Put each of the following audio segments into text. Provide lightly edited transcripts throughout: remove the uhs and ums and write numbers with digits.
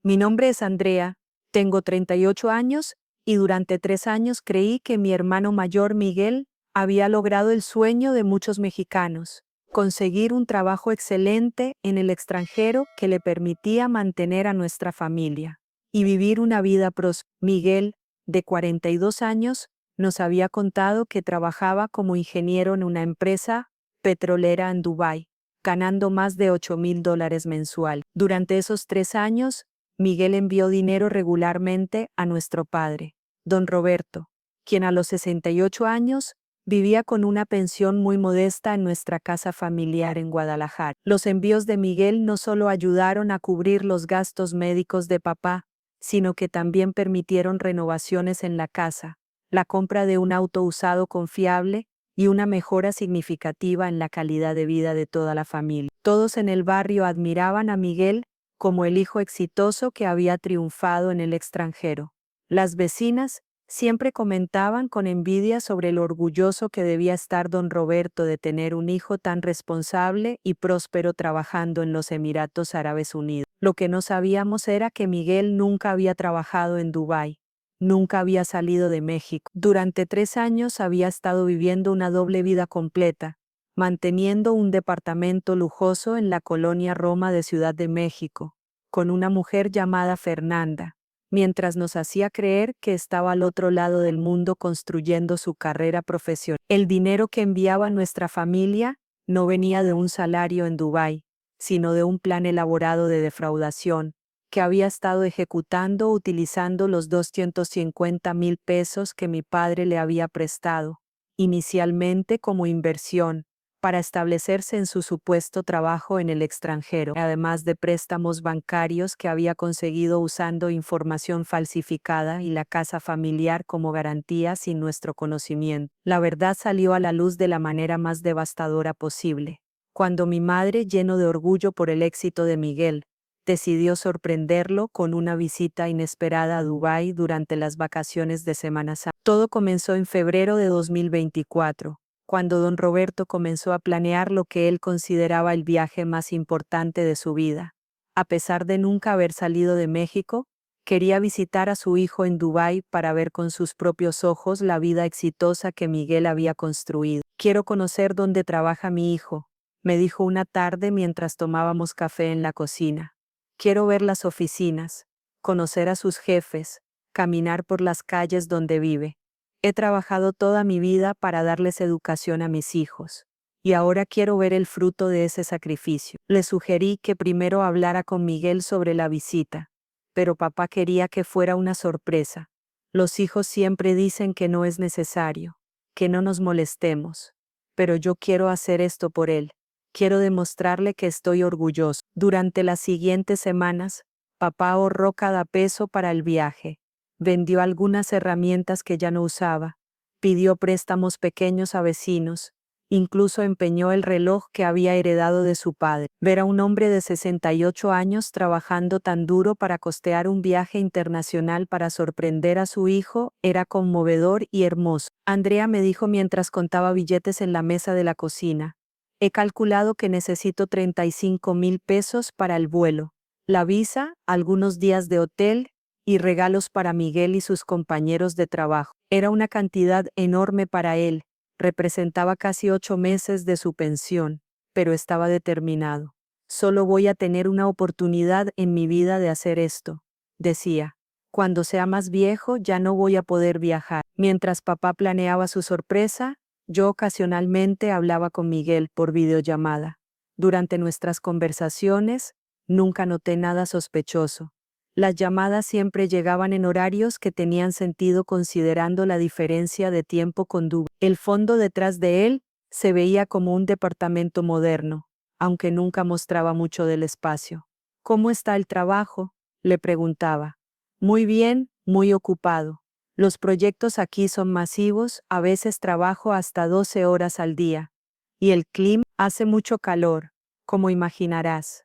Mi nombre es Andrea, tengo 38 años y durante 3 años creí que mi hermano mayor Miguel había logrado el sueño de muchos mexicanos, conseguir un trabajo excelente en el extranjero que le permitía mantener a nuestra familia y vivir una vida próspera. Miguel, de 42 años, nos había contado que trabajaba como ingeniero en una empresa petrolera en Dubái, ganando más de $8,000 mensual. Durante esos 3 años, Miguel envió dinero regularmente a nuestro padre, don Roberto, quien a los 68 años vivía con una pensión muy modesta en nuestra casa familiar en Guadalajara. Los envíos de Miguel no solo ayudaron a cubrir los gastos médicos de papá, sino que también permitieron renovaciones en la casa, la compra de un auto usado confiable y una mejora significativa en la calidad de vida de toda la familia. Todos en el barrio admiraban a Miguel como el hijo exitoso que había triunfado en el extranjero. Las vecinas siempre comentaban con envidia sobre lo orgulloso que debía estar don Roberto de tener un hijo tan responsable y próspero trabajando en los Emiratos Árabes Unidos. Lo que no sabíamos era que Miguel nunca había trabajado en Dubái, nunca había salido de México. Durante 3 años había estado viviendo una doble vida completa, manteniendo un departamento lujoso en la colonia Roma de Ciudad de México, con una mujer llamada Fernanda, mientras nos hacía creer que estaba al otro lado del mundo construyendo su carrera profesional. El dinero que enviaba nuestra familia no venía de un salario en Dubái, sino de un plan elaborado de defraudación, que había estado ejecutando utilizando los 250,000 pesos que mi padre le había prestado, inicialmente como inversión, para establecerse en su supuesto trabajo en el extranjero, además de préstamos bancarios que había conseguido usando información falsificada y la casa familiar como garantía sin nuestro conocimiento. La verdad salió a la luz de la manera más devastadora posible, cuando mi madre, lleno de orgullo por el éxito de Miguel, decidió sorprenderlo con una visita inesperada a Dubái durante las vacaciones de Semana Santa. Todo comenzó en febrero de 2024. Cuando don Roberto comenzó a planear lo que él consideraba el viaje más importante de su vida. A pesar de nunca haber salido de México, quería visitar a su hijo en Dubái para ver con sus propios ojos la vida exitosa que Miguel había construido. «Quiero conocer dónde trabaja mi hijo», me dijo una tarde mientras tomábamos café en la cocina. «Quiero ver las oficinas, conocer a sus jefes, caminar por las calles donde vive. He trabajado toda mi vida para darles educación a mis hijos, y ahora quiero ver el fruto de ese sacrificio». Le sugerí que primero hablara con Miguel sobre la visita, pero papá quería que fuera una sorpresa. Los hijos siempre dicen que no es necesario, que no nos molestemos, pero yo quiero hacer esto por él. Quiero demostrarle que estoy orgulloso. Durante las siguientes semanas, papá ahorró cada peso para el viaje. Vendió algunas herramientas que ya no usaba, pidió préstamos pequeños a vecinos, incluso empeñó el reloj que había heredado de su padre. Ver a un hombre de 68 años trabajando tan duro para costear un viaje internacional para sorprender a su hijo era conmovedor y hermoso. Andrea me dijo mientras contaba billetes en la mesa de la cocina: «He calculado que necesito 35,000 pesos para el vuelo, la visa, algunos días de hotel y regalos para Miguel y sus compañeros de trabajo». Era una cantidad enorme para él, representaba casi 8 meses de su pensión, pero estaba determinado. «Solo voy a tener una oportunidad en mi vida de hacer esto», decía. «Cuando sea más viejo ya no voy a poder viajar». Mientras papá planeaba su sorpresa, yo ocasionalmente hablaba con Miguel por videollamada. Durante nuestras conversaciones, nunca noté nada sospechoso. Las llamadas siempre llegaban en horarios que tenían sentido considerando la diferencia de tiempo con Dubái. El fondo detrás de él se veía como un departamento moderno, aunque nunca mostraba mucho del espacio. «¿Cómo está el trabajo?», le preguntaba. «Muy bien, muy ocupado. Los proyectos aquí son masivos, a veces trabajo hasta 12 horas al día. Y el clima hace mucho calor, como imaginarás.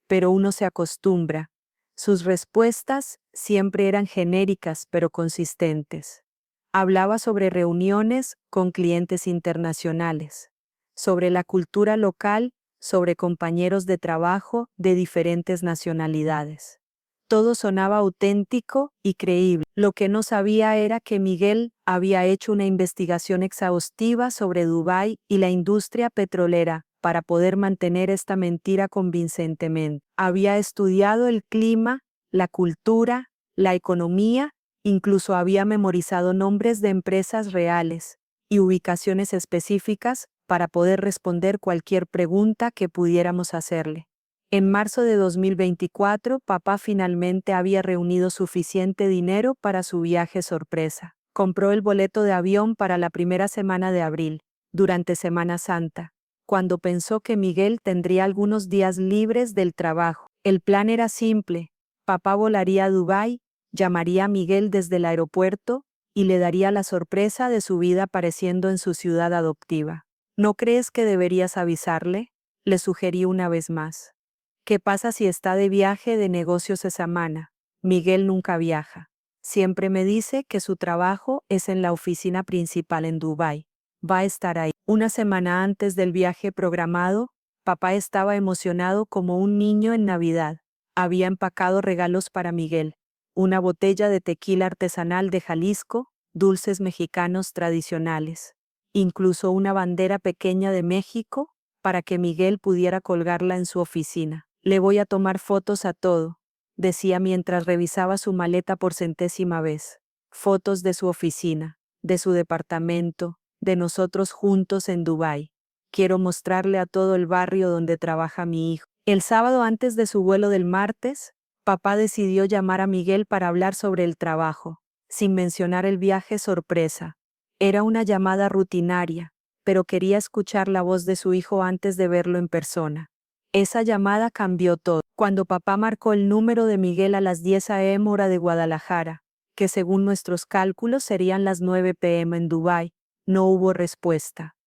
Pero uno se acostumbra». Sus respuestas siempre eran genéricas pero consistentes. Hablaba sobre reuniones con clientes internacionales, sobre la cultura local, sobre compañeros de trabajo de diferentes nacionalidades. Todo sonaba auténtico y creíble. Lo que no sabía era que Miguel había hecho una investigación exhaustiva sobre Dubái y la industria petrolera para poder mantener esta mentira convincentemente. Había estudiado el clima, la cultura, la economía, incluso había memorizado nombres de empresas reales y ubicaciones específicas para poder responder cualquier pregunta que pudiéramos hacerle. En marzo de 2024, papá finalmente había reunido suficiente dinero para su viaje sorpresa. Compró el boleto de avión para la primera semana de abril, durante Semana Santa, cuando pensó que Miguel tendría algunos días libres del trabajo. El plan era simple: papá volaría a Dubái, llamaría a Miguel desde el aeropuerto y le daría la sorpresa de su vida apareciendo en su ciudad adoptiva. ¿No crees que deberías avisarle?, le sugerí una vez más. ¿Qué pasa si está de viaje de negocios esa semana? Miguel nunca viaja. Siempre me dice que su trabajo es en la oficina principal en Dubái. Va a estar ahí. Una semana antes del viaje programado, papá estaba emocionado como un niño en Navidad. Había empacado regalos para Miguel: una botella de tequila artesanal de Jalisco, dulces mexicanos tradicionales, incluso una bandera pequeña de México para que Miguel pudiera colgarla en su oficina. Le voy a tomar fotos a todo, decía mientras revisaba su maleta por centésima vez. Fotos de su oficina, de su departamento, de nosotros juntos en Dubái. Quiero mostrarle a todo el barrio donde trabaja mi hijo. El sábado antes de su vuelo del martes, papá decidió llamar a Miguel para hablar sobre el trabajo, sin mencionar el viaje sorpresa. Era una llamada rutinaria, pero quería escuchar la voz de su hijo antes de verlo en persona. Esa llamada cambió todo. Cuando papá marcó el número de Miguel a las 10 a.m. hora de Guadalajara, que según nuestros cálculos serían las 9 p.m. en Dubái, no hubo respuesta.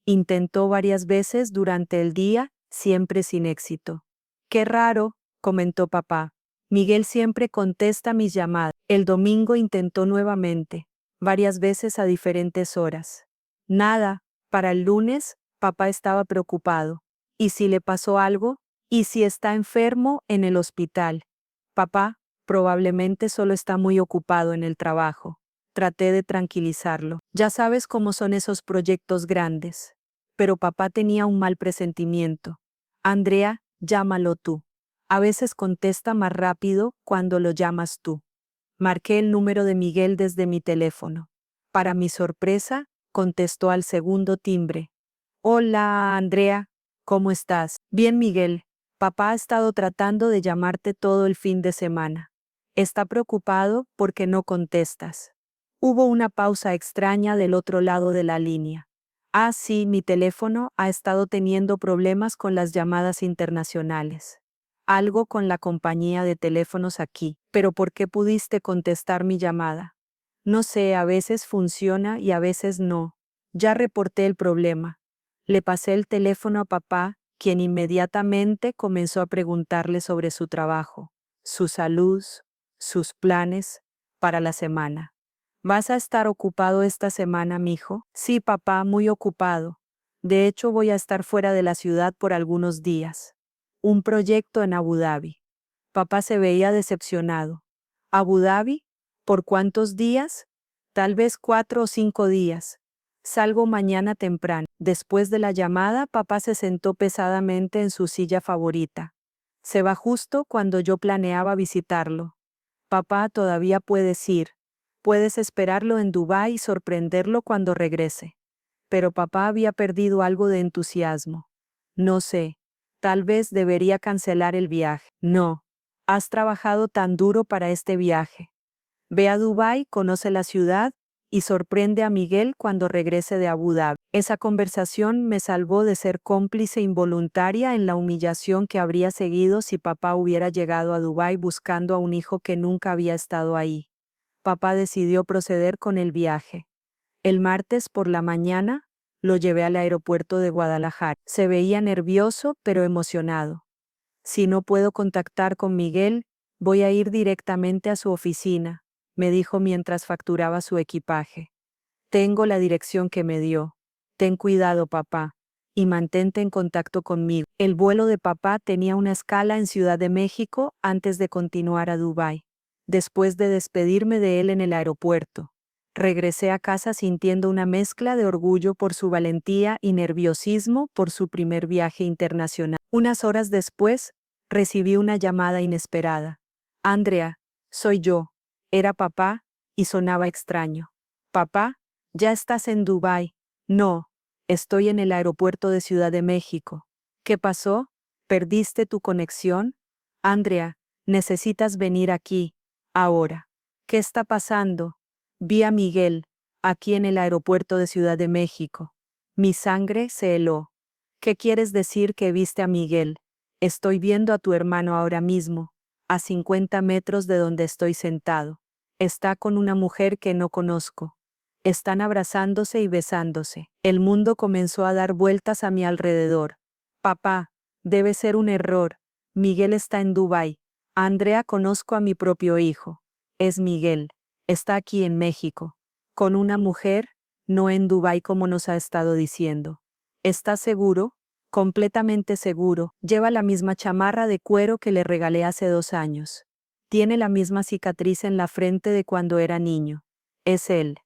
Intentó varias veces durante el día, siempre sin éxito. Qué raro, comentó papá. Miguel siempre contesta mis llamadas. El domingo intentó nuevamente, varias veces a diferentes horas. Nada. Para el lunes, papá estaba preocupado. ¿Y si le pasó algo? ¿Y si está enfermo en el hospital? Papá, probablemente solo está muy ocupado en el trabajo. Traté de tranquilizarlo. Ya sabes cómo son esos proyectos grandes. Pero papá tenía un mal presentimiento. Andrea, llámalo tú. A veces contesta más rápido cuando lo llamas tú. Marqué el número de Miguel desde mi teléfono. Para mi sorpresa, contestó al segundo timbre. Hola, Andrea, ¿cómo estás? Bien, Miguel. Papá ha estado tratando de llamarte todo el fin de semana. Está preocupado porque no contestas. Hubo una pausa extraña del otro lado de la línea. Ah, sí, mi teléfono ha estado teniendo problemas con las llamadas internacionales. Algo con la compañía de teléfonos aquí. Pero ¿por qué pudiste contestar mi llamada? No sé, a veces funciona y a veces no. Ya reporté el problema. Le pasé el teléfono a papá, quien inmediatamente comenzó a preguntarle sobre su trabajo, su salud, sus planes para la semana. ¿Vas a estar ocupado esta semana, mijo? Sí, papá, muy ocupado. De hecho, voy a estar fuera de la ciudad por algunos días. Un proyecto en Abu Dhabi. Papá se veía decepcionado. ¿Abu Dhabi? ¿Por cuántos días? Tal vez 4 o 5 días. Salgo mañana temprano. Después de la llamada, papá se sentó pesadamente en su silla favorita. Se va justo cuando yo planeaba visitarlo. Papá, todavía puedes ir. Puedes esperarlo en Dubái y sorprenderlo cuando regrese. Pero papá había perdido algo de entusiasmo. No sé. Tal vez debería cancelar el viaje. No. Has trabajado tan duro para este viaje. Ve a Dubái, conoce la ciudad y sorprende a Miguel cuando regrese de Abu Dhabi. Esa conversación me salvó de ser cómplice involuntaria en la humillación que habría seguido si papá hubiera llegado a Dubái buscando a un hijo que nunca había estado ahí. Papá decidió proceder con el viaje. El martes por la mañana, lo llevé al aeropuerto de Guadalajara. Se veía nervioso pero emocionado. Si no puedo contactar con Miguel, voy a ir directamente a su oficina, me dijo mientras facturaba su equipaje. Tengo la dirección que me dio. Ten cuidado, papá, y mantente en contacto conmigo. El vuelo de papá tenía una escala en Ciudad de México antes de continuar a Dubái. Después de despedirme de él en el aeropuerto, regresé a casa sintiendo una mezcla de orgullo por su valentía y nerviosismo por su primer viaje internacional. Unas horas después, recibí una llamada inesperada. Andrea, soy yo. Era papá, y sonaba extraño. Papá, ¿ya estás en Dubái? No, estoy en el aeropuerto de Ciudad de México. ¿Qué pasó? ¿Perdiste tu conexión? Andrea, necesitas venir aquí, ahora. ¿Qué está pasando? Vi a Miguel, aquí en el aeropuerto de Ciudad de México. Mi sangre se heló. ¿Qué quieres decir que viste a Miguel? Estoy viendo a tu hermano ahora mismo, a 50 metros de donde estoy sentado. Está con una mujer que no conozco. Están abrazándose y besándose. El mundo comenzó a dar vueltas a mi alrededor. Papá, debe ser un error. Miguel está en Dubái. Andrea, conozco a mi propio hijo. Es Miguel. Está aquí en México. Con una mujer, no en Dubái como nos ha estado diciendo. ¿Estás seguro? Completamente seguro. Lleva la misma chamarra de cuero que le regalé hace 2 años. Tiene la misma cicatriz en la frente de cuando era niño. Es él.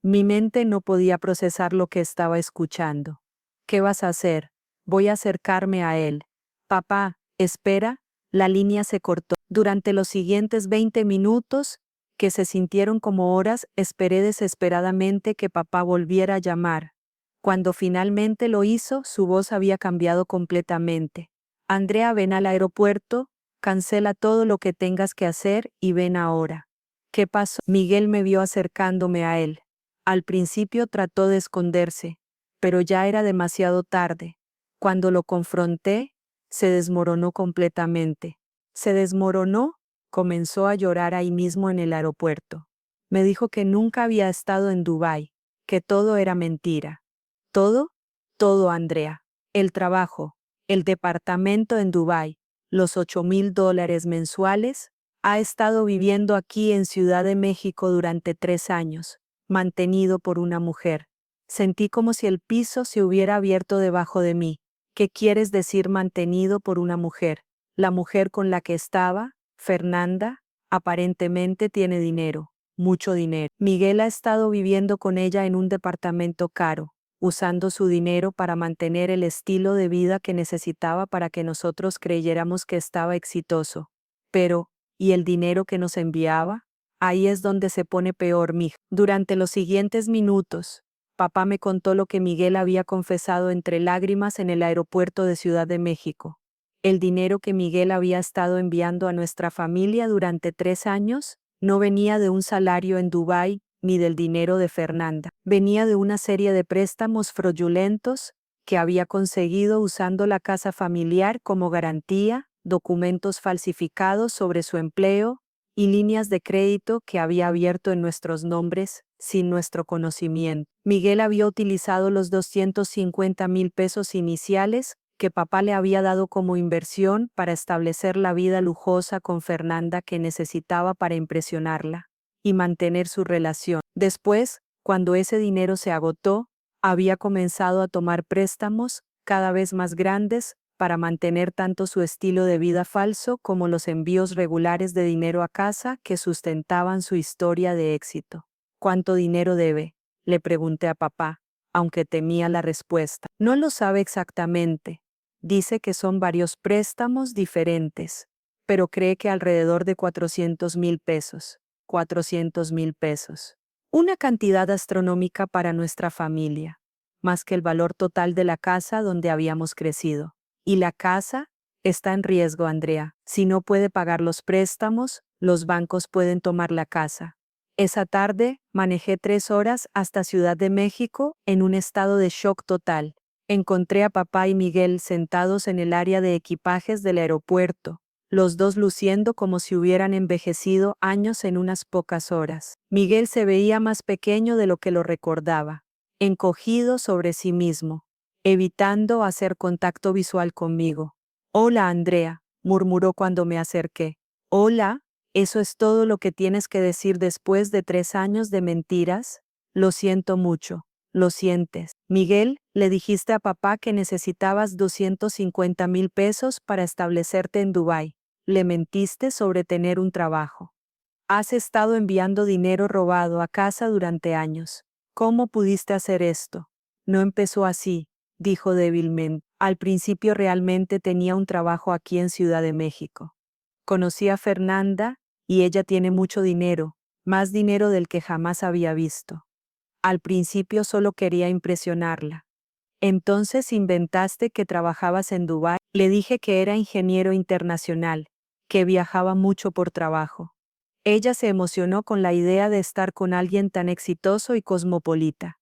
Mi mente no podía procesar lo que estaba escuchando. ¿Qué vas a hacer? Voy a acercarme a él. Papá, espera. La línea se cortó. Durante los siguientes 20 minutos, que se sintieron como horas, esperé desesperadamente que papá volviera a llamar. Cuando finalmente lo hizo, su voz había cambiado completamente. Andrea, ven al aeropuerto, cancela todo lo que tengas que hacer y ven ahora. ¿Qué pasó? Miguel me vio acercándome a él. Al principio trató de esconderse, pero ya era demasiado tarde. Cuando lo confronté, se desmoronó completamente. ¿Se desmoronó? Comenzó a llorar ahí mismo en el aeropuerto. Me dijo que nunca había estado en Dubái, que todo era mentira. ¿Todo? Todo, Andrea. El trabajo, el departamento en Dubái, los $8,000 mensuales. Ha estado viviendo aquí en Ciudad de México durante 3 años, mantenido por una mujer. Sentí como si el piso se hubiera abierto debajo de mí. ¿Qué quieres decir mantenido por una mujer? La mujer con la que estaba, Fernanda, aparentemente tiene dinero, mucho dinero. Miguel ha estado viviendo con ella en un departamento caro, usando su dinero para mantener el estilo de vida que necesitaba para que nosotros creyéramos que estaba exitoso. Pero, ¿y el dinero que nos enviaba? Ahí es donde se pone peor, mija. Durante los siguientes minutos, papá me contó lo que Miguel había confesado entre lágrimas en el aeropuerto de Ciudad de México. El dinero que Miguel había estado enviando a nuestra familia durante 3 años no venía de un salario en Dubái ni del dinero de Fernanda. Venía de una serie de préstamos fraudulentos que había conseguido usando la casa familiar como garantía, documentos falsificados sobre su empleo y líneas de crédito que había abierto en nuestros nombres sin nuestro conocimiento. Miguel había utilizado los 250,000 pesos iniciales que papá le había dado como inversión para establecer la vida lujosa con Fernanda que necesitaba para impresionarla y mantener su relación. Después, cuando ese dinero se agotó, había comenzado a tomar préstamos cada vez más grandes para mantener tanto su estilo de vida falso como los envíos regulares de dinero a casa que sustentaban su historia de éxito. ¿Cuánto dinero debe?, le pregunté a papá, aunque temía la respuesta. No lo sabe exactamente. Dice que son varios préstamos diferentes, pero cree que alrededor de 400,000 pesos. 400,000 pesos. Una cantidad astronómica para nuestra familia, más que el valor total de la casa donde habíamos crecido. Y la casa está en riesgo, Andrea. Si no puede pagar los préstamos, los bancos pueden tomar la casa. Esa tarde, manejé 3 horas hasta Ciudad de México en un estado de shock total. Encontré a papá y Miguel sentados en el área de equipajes del aeropuerto, los dos luciendo como si hubieran envejecido años en unas pocas horas. Miguel se veía más pequeño de lo que lo recordaba, encogido sobre sí mismo, evitando hacer contacto visual conmigo. «Hola, Andrea», murmuró cuando me acerqué. «Hola, ¿eso es todo lo que tienes que decir después de 3 años de mentiras? Lo siento mucho». Lo sientes. Miguel, le dijiste a papá que necesitabas 250,000 pesos para establecerte en Dubái. Le mentiste sobre tener un trabajo. Has estado enviando dinero robado a casa durante años. ¿Cómo pudiste hacer esto? No empezó así, dijo débilmente. Al principio realmente tenía un trabajo aquí en Ciudad de México. Conocí a Fernanda, y ella tiene mucho dinero, más dinero del que jamás había visto. Al principio solo quería impresionarla. Entonces inventaste que trabajabas en Dubái. Le dije que era ingeniero internacional, que viajaba mucho por trabajo. Ella se emocionó con la idea de estar con alguien tan exitoso y cosmopolita.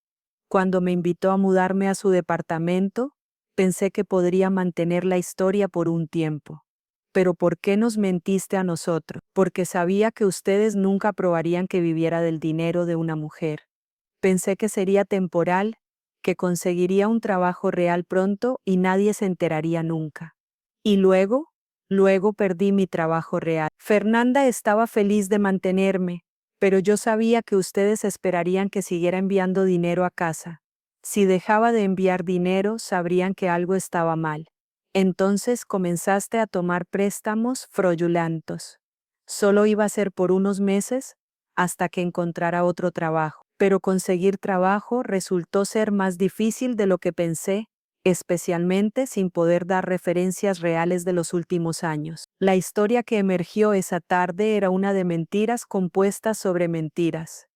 Cuando me invitó a mudarme a su departamento, pensé que podría mantener la historia por un tiempo. Pero ¿por qué nos mentiste a nosotros? Porque sabía que ustedes nunca probarían que viviera del dinero de una mujer. Pensé que sería temporal, que conseguiría un trabajo real pronto y nadie se enteraría nunca. Y luego perdí mi trabajo real. Fernanda estaba feliz de mantenerme, pero yo sabía que ustedes esperarían que siguiera enviando dinero a casa. Si dejaba de enviar dinero, sabrían que algo estaba mal. Entonces comenzaste a tomar préstamos fraudulentos. Solo iba a ser por unos meses, hasta que encontrara otro trabajo. Pero conseguir trabajo resultó ser más difícil de lo que pensé, especialmente sin poder dar referencias reales de los últimos años. La historia que emergió esa tarde era una de mentiras compuestas sobre mentiras,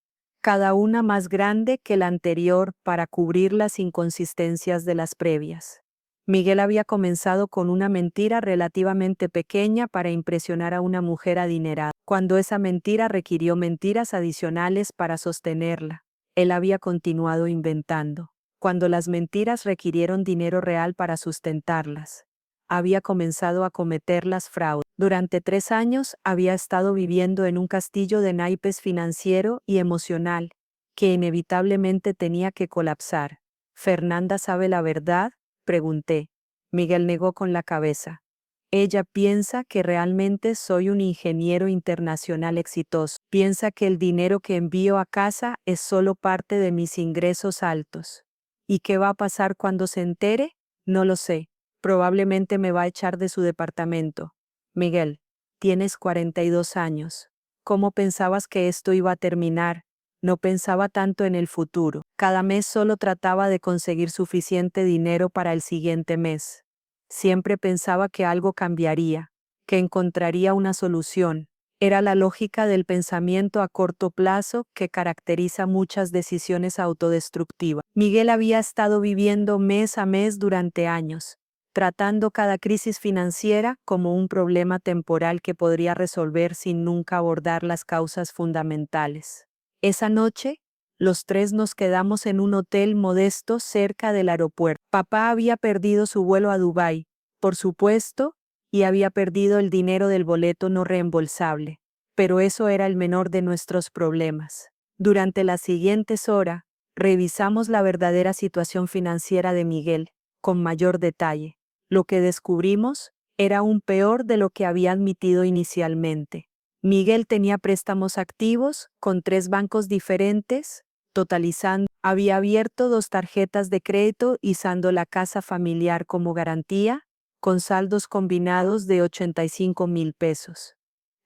cada una más grande que la anterior para cubrir las inconsistencias de las previas. Miguel había comenzado con una mentira relativamente pequeña para impresionar a una mujer adinerada. Cuando esa mentira requirió mentiras adicionales para sostenerla, él había continuado inventando. Cuando las mentiras requirieron dinero real para sustentarlas, había comenzado a cometerlas fraude. Durante 3 años había estado viviendo en un castillo de naipes financiero y emocional, que inevitablemente tenía que colapsar. ¿Fernanda sabe la verdad?, pregunté. Miguel negó con la cabeza. Ella piensa que realmente soy un ingeniero internacional exitoso. Piensa que el dinero que envío a casa es solo parte de mis ingresos altos. ¿Y qué va a pasar cuando se entere? No lo sé. Probablemente me va a echar de su departamento. Miguel, tienes 42 años. ¿Cómo pensabas que esto iba a terminar? No pensaba tanto en el futuro. Cada mes solo trataba de conseguir suficiente dinero para el siguiente mes. Siempre pensaba que algo cambiaría, que encontraría una solución. Era la lógica del pensamiento a corto plazo que caracteriza muchas decisiones autodestructivas. Miguel había estado viviendo mes a mes durante años, tratando cada crisis financiera como un problema temporal que podría resolver sin nunca abordar las causas fundamentales. Esa noche, los tres nos quedamos en un hotel modesto cerca del aeropuerto. Papá había perdido su vuelo a Dubái, por supuesto, y había perdido el dinero del boleto no reembolsable. Pero eso era el menor de nuestros problemas. Durante las siguientes horas, revisamos la verdadera situación financiera de Miguel, con mayor detalle. Lo que descubrimos era aún peor de lo que había admitido inicialmente. Miguel tenía préstamos activos con 3 bancos diferentes, totalizando. Había abierto 2 tarjetas de crédito usando la casa familiar como garantía, con saldos combinados de 85,000 pesos.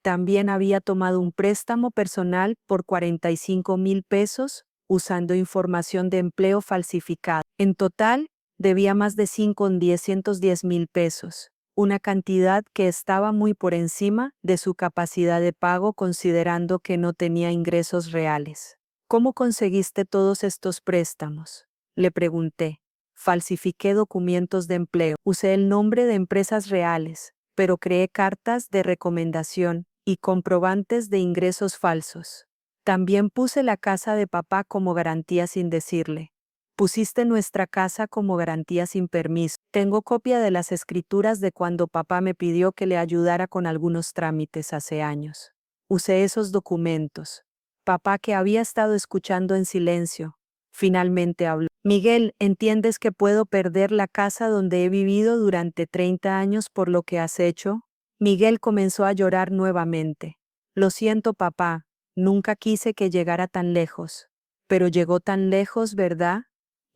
También había tomado un préstamo personal por 45,000 pesos, usando información de empleo falsificada. En total, debía más de 5,110,000 pesos, una cantidad que estaba muy por encima de su capacidad de pago considerando que no tenía ingresos reales. ¿Cómo conseguiste todos estos préstamos?, le pregunté. Falsifiqué documentos de empleo, usé el nombre de empresas reales, pero creé cartas de recomendación y comprobantes de ingresos falsos. También puse la casa de papá como garantía sin decirle. Pusiste nuestra casa como garantía sin permiso. Tengo copia de las escrituras de cuando papá me pidió que le ayudara con algunos trámites hace años. Usé esos documentos. Papá, que había estado escuchando en silencio, finalmente habló. Miguel, ¿entiendes que puedo perder la casa donde he vivido durante 30 años por lo que has hecho? Miguel comenzó a llorar nuevamente. Lo siento, papá, nunca quise que llegara tan lejos. Pero llegó tan lejos, ¿verdad?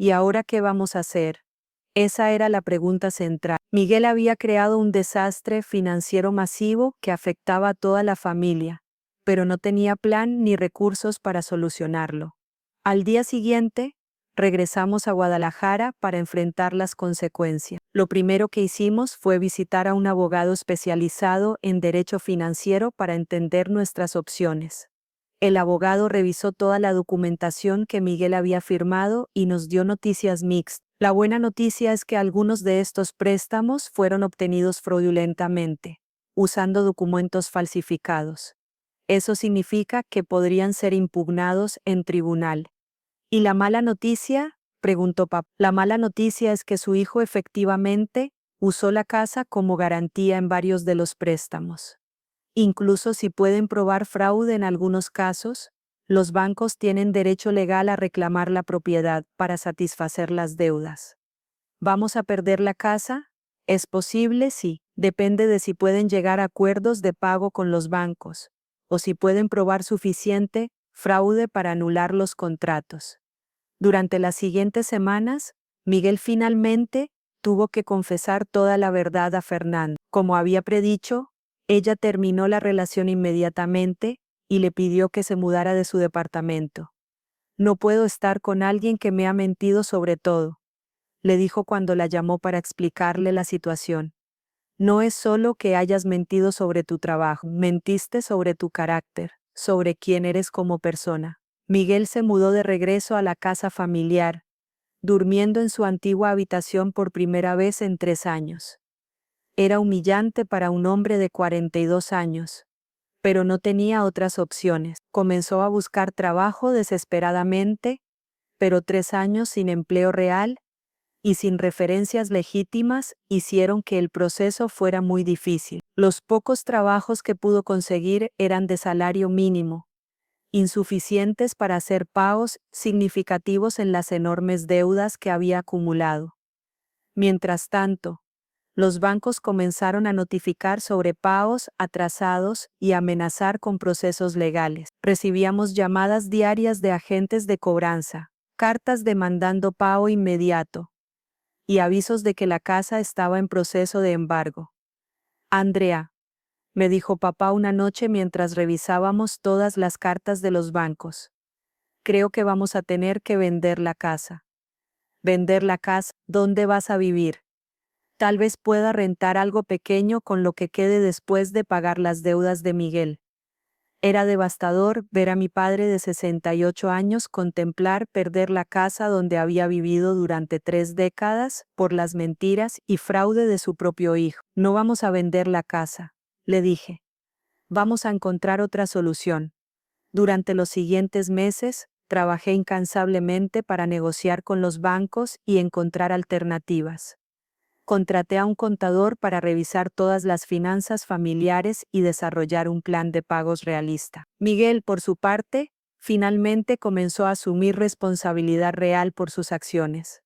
¿Y ahora qué vamos a hacer? Esa era la pregunta central. Miguel había creado un desastre financiero masivo que afectaba a toda la familia, pero no tenía plan ni recursos para solucionarlo. Al día siguiente, regresamos a Guadalajara para enfrentar las consecuencias. Lo primero que hicimos fue visitar a un abogado especializado en derecho financiero para entender nuestras opciones. El abogado revisó toda la documentación que Miguel había firmado y nos dio noticias mixtas. La buena noticia es que algunos de estos préstamos fueron obtenidos fraudulentamente, usando documentos falsificados. Eso significa que podrían ser impugnados en tribunal. ¿Y la mala noticia? Preguntó papá. La mala noticia es que su hijo efectivamente usó la casa como garantía en varios de los préstamos. Incluso si pueden probar fraude en algunos casos, los bancos tienen derecho legal a reclamar la propiedad para satisfacer las deudas. ¿Vamos a perder la casa? Es posible, sí. Depende de si pueden llegar a acuerdos de pago con los bancos, o si pueden probar suficiente fraude para anular los contratos. Durante las siguientes semanas, Miguel finalmente tuvo que confesar toda la verdad a Fernanda. Como había predicho, ella terminó la relación inmediatamente y le pidió que se mudara de su departamento. No puedo estar con alguien que me ha mentido sobre todo, le dijo cuando la llamó para explicarle la situación. No es solo que hayas mentido sobre tu trabajo, mentiste sobre tu carácter, sobre quién eres como persona. Miguel se mudó de regreso a la casa familiar, durmiendo en su antigua habitación por primera vez en 3 años. Era humillante para un hombre de 42 años, pero no tenía otras opciones. Comenzó a buscar trabajo desesperadamente, pero 3 años sin empleo real y sin referencias legítimas hicieron que el proceso fuera muy difícil. Los pocos trabajos que pudo conseguir eran de salario mínimo, insuficientes para hacer pagos significativos en las enormes deudas que había acumulado. Mientras tanto, los bancos comenzaron a notificar sobre pagos atrasados y amenazar con procesos legales. Recibíamos llamadas diarias de agentes de cobranza, cartas demandando pago inmediato y avisos de que la casa estaba en proceso de embargo. Andrea, me dijo papá una noche mientras revisábamos todas las cartas de los bancos. Creo que vamos a tener que vender la casa. ¿Vender la casa? ¿Dónde vas a vivir? Tal vez pueda rentar algo pequeño con lo que quede después de pagar las deudas de Miguel. Era devastador ver a mi padre de 68 años contemplar perder la casa donde había vivido durante 3 décadas por las mentiras y fraude de su propio hijo. No vamos a vender la casa, le dije. Vamos a encontrar otra solución. Durante los siguientes meses, trabajé incansablemente para negociar con los bancos y encontrar alternativas. Contraté a un contador para revisar todas las finanzas familiares y desarrollar un plan de pagos realista. Miguel, por su parte, finalmente comenzó a asumir responsabilidad real por sus acciones.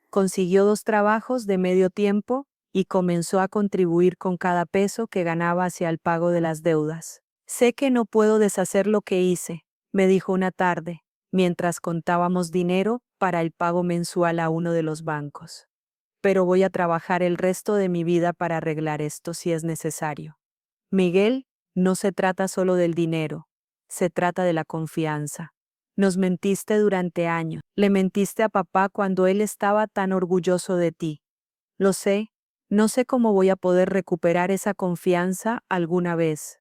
Consiguió 2 trabajos de medio tiempo y comenzó a contribuir con cada peso que ganaba hacia el pago de las deudas. Sé que no puedo deshacer lo que hice, me dijo una tarde, mientras contábamos dinero para el pago mensual a uno de los bancos. Pero voy a trabajar el resto de mi vida para arreglar esto si es necesario. Miguel, no se trata solo del dinero, se trata de la confianza. Nos mentiste durante años, le mentiste a papá cuando él estaba tan orgulloso de ti. Lo sé, no sé cómo voy a poder recuperar esa confianza alguna vez.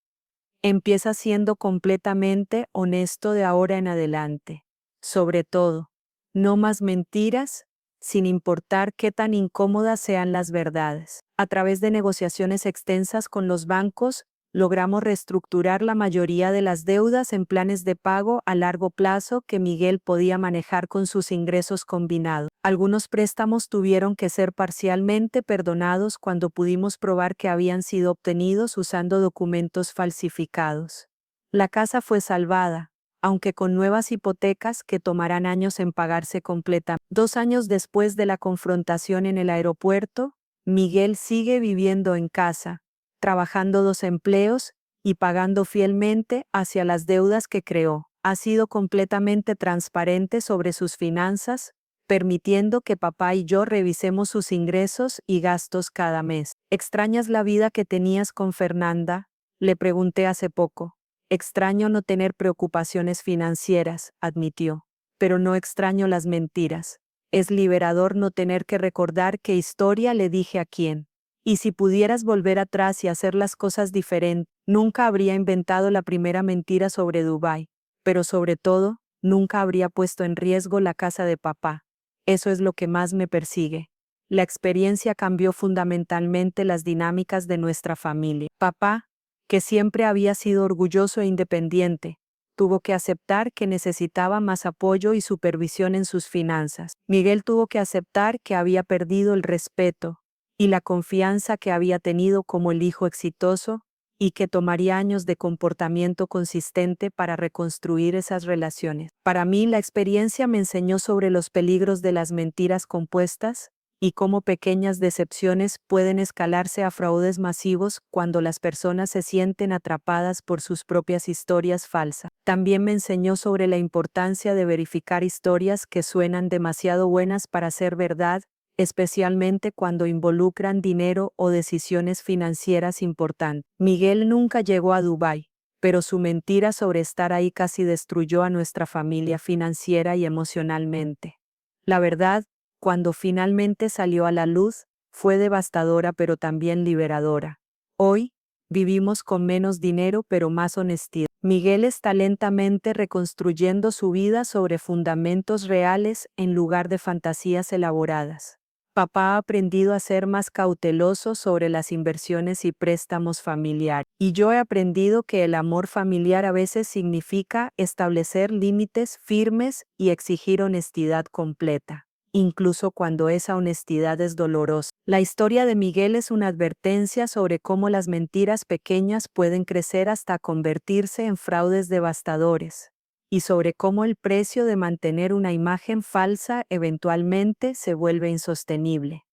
Empieza siendo completamente honesto de ahora en adelante. Sobre todo, no más mentiras, sin importar qué tan incómodas sean las verdades. A través de negociaciones extensas con los bancos, logramos reestructurar la mayoría de las deudas en planes de pago a largo plazo que Miguel podía manejar con sus ingresos combinados. Algunos préstamos tuvieron que ser parcialmente perdonados cuando pudimos probar que habían sido obtenidos usando documentos falsificados. La casa fue salvada, aunque con nuevas hipotecas que tomarán años en pagarse completamente. 2 años después de la confrontación en el aeropuerto, Miguel sigue viviendo en casa, trabajando 2 empleos y pagando fielmente hacia las deudas que creó. Ha sido completamente transparente sobre sus finanzas, permitiendo que papá y yo revisemos sus ingresos y gastos cada mes. ¿Extrañas la vida que tenías con Fernanda?, le pregunté hace poco. Extraño no tener preocupaciones financieras, admitió, pero no extraño las mentiras. Es liberador no tener que recordar qué historia le dije a quién. Y si pudieras volver atrás y hacer las cosas diferente, nunca habría inventado la primera mentira sobre Dubái, pero sobre todo, nunca habría puesto en riesgo la casa de papá. Eso es lo que más me persigue. La experiencia cambió fundamentalmente las dinámicas de nuestra familia. Papá, que siempre había sido orgulloso e independiente, tuvo que aceptar que necesitaba más apoyo y supervisión en sus finanzas. Miguel tuvo que aceptar que había perdido el respeto y la confianza que había tenido como el hijo exitoso, y que tomaría años de comportamiento consistente para reconstruir esas relaciones. Para mí, la experiencia me enseñó sobre los peligros de las mentiras compuestas y cómo pequeñas decepciones pueden escalarse a fraudes masivos cuando las personas se sienten atrapadas por sus propias historias falsas. También me enseñó sobre la importancia de verificar historias que suenan demasiado buenas para ser verdad, especialmente cuando involucran dinero o decisiones financieras importantes. Miguel nunca llegó a Dubái, pero su mentira sobre estar ahí casi destruyó a nuestra familia financiera y emocionalmente. La verdad, cuando finalmente salió a la luz, fue devastadora pero también liberadora. Hoy, vivimos con menos dinero pero más honestidad. Miguel está lentamente reconstruyendo su vida sobre fundamentos reales en lugar de fantasías elaboradas. Papá ha aprendido a ser más cauteloso sobre las inversiones y préstamos familiares. Y yo he aprendido que el amor familiar a veces significa establecer límites firmes y exigir honestidad completa, incluso cuando esa honestidad es dolorosa. La historia de Miguel es una advertencia sobre cómo las mentiras pequeñas pueden crecer hasta convertirse en fraudes devastadores, y sobre cómo el precio de mantener una imagen falsa eventualmente se vuelve insostenible.